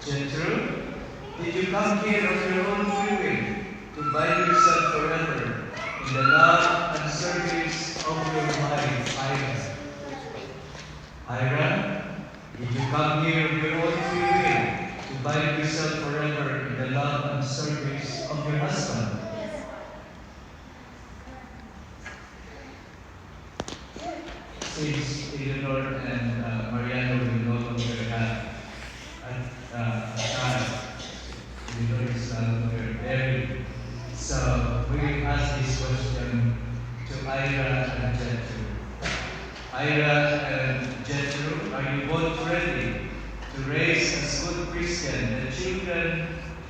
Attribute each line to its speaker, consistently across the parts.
Speaker 1: Jethro, did you come here of your own free will to bind yourself forever in the love and service of your wife, Ira? Ira, did you come here of your own free will to bind yourself forever in the love and service of your husband? Since Eleanor and Mariano will no longer have a child, Eleanor is no longer married. So we will ask this question to Ira and Jethro. Ira and Jethro, are you both ready to raise as good Christian the children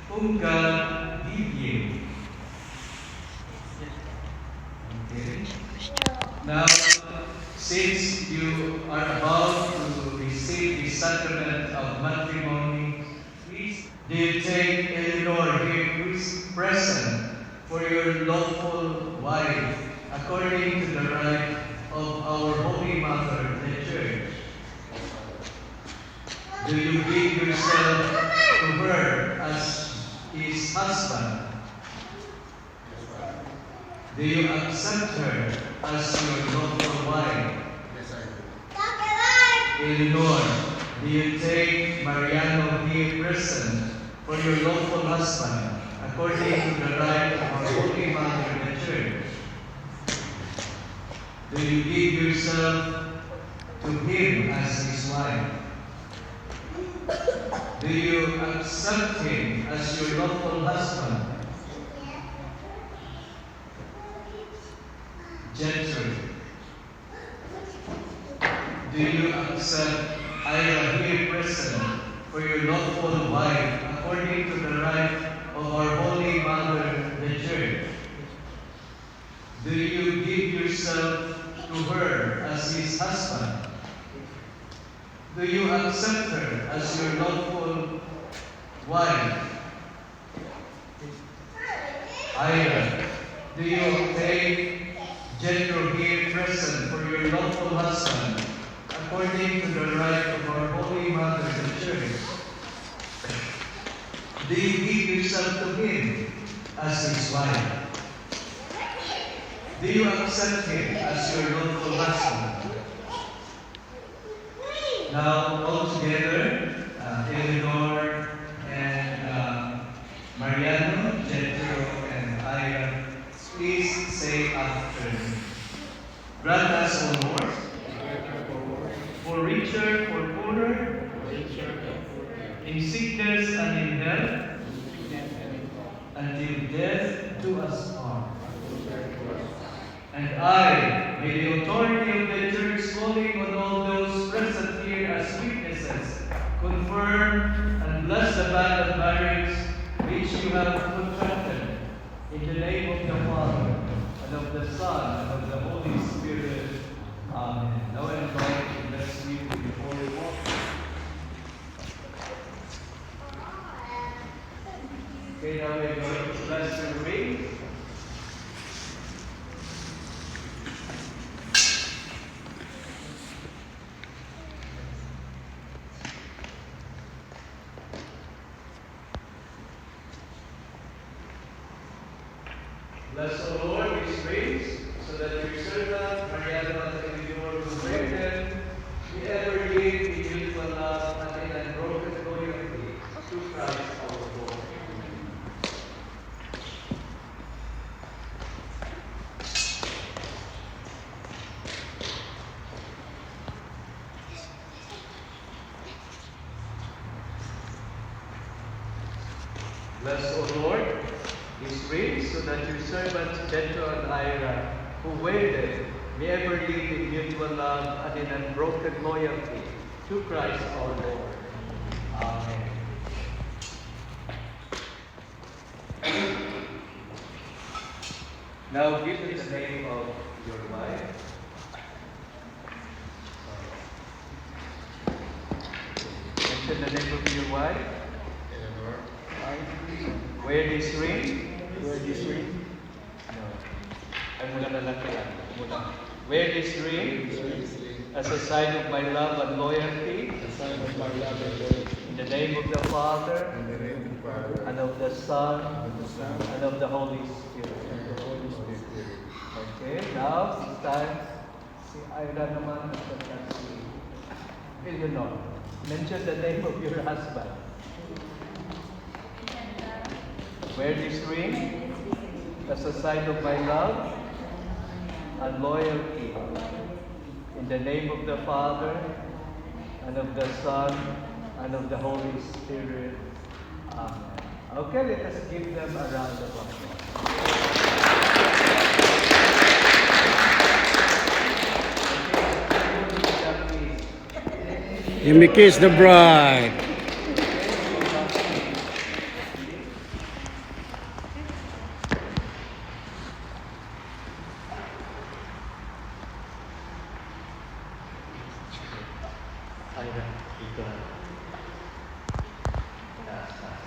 Speaker 1: whom God gave you? Okay. Now, since you are about to receive the sacrament of matrimony, please do you take Eleanor here present for your lawful wife according to the right of our Holy Mother, the Church? Do you give yourself to her as his husband? Do you accept her as your lawful wife?
Speaker 2: Yes, I do.
Speaker 1: Eleanor, do you take Mariano here present for your lawful husband according to the right of our Holy Mother, the Church? Do you give yourself to him as his wife? Do you accept him as your lawful husband? Jethro, do you accept Ira here present for your lawful wife according to the right of our Holy Mother, the Church? Do you give yourself to her as his husband? Do you accept her as your lawful wife? Ira, do you take Jethro here present for your lawful husband according to the right of our Holy Mother, the Church? Do you give yourself to him as his wife? Do you accept him as your lawful husband? Now, all together, Eleanor and Mariano, Jethro, and Ira, please say after me. Grant us, O Lord, for richer, for poorer, in sickness and in health, until death do us part. And I, may the authority of the Church, calling on all those present here as witnesses, confirm and bless the bond of marriage which you have contracted, in the name of the Father, and of the Son, and of the Holy Spirit. Amen. Now I invite you, bless you before we walk. Okay, now we're going to bless the ring. Bless, O Lord, these rings, so that your servant, Mariano and Eleanor, who wear them, may ever live in mutual love and in unbroken loyalty to Christ our Lord. Bless, O Lord, these rings, so that your servants Jethro and Ira, who wear them, may ever live in mutual love and in unbroken loyalty to Christ our Lord. Amen. Now give me the name of your wife. Mention the name of your wife.
Speaker 2: Eleanor.
Speaker 1: Wear this ring.
Speaker 2: Wear this ring.
Speaker 1: No. Ay, mula na lang kaya. Mula. Wear this ring
Speaker 2: Wear this ring.
Speaker 1: as a sign of my love and loyalty
Speaker 2: A sign of my love and loyalty
Speaker 1: In the name of the Father,
Speaker 2: In the name of the Father,
Speaker 1: and of the Son,
Speaker 2: and of the Son,
Speaker 1: and of the Holy Spirit.
Speaker 2: and of the Holy Spirit.
Speaker 1: Okay, now it's time. Si Ira naman at si Eleanor. Mention the name of your husband. Wear this ring as a sign of my love and loyalty. In the name of the Father, and of the Son, and of the Holy Spirit. Amen. Okay, let us give them a round of applause.
Speaker 3: You may kiss the bride.
Speaker 1: Ira, dito. Taas, taas.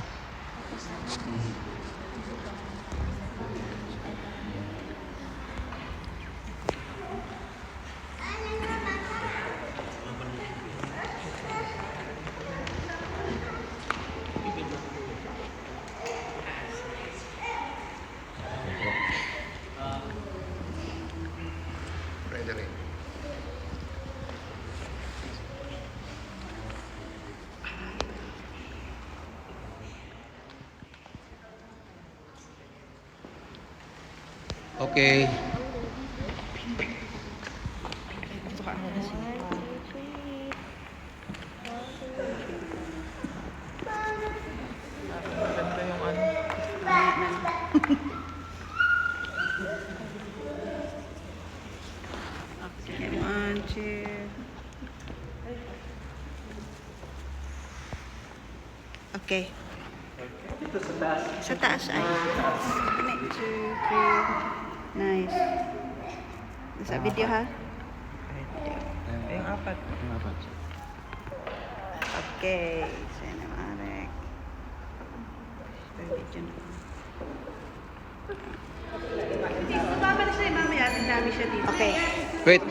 Speaker 2: Frederick.
Speaker 3: Okay.
Speaker 4: Maganda yung ano. Okay, 1, 2. Okay.
Speaker 1: Dito sa taas.
Speaker 4: Sa taas ay. 1, 2, 3. Nice. Sa video ha?
Speaker 5: Yung apat.
Speaker 4: Okay. Cinematic. Video na. Babalik siya, mamaya. Ang dami siya dito. Okay.
Speaker 3: Wait.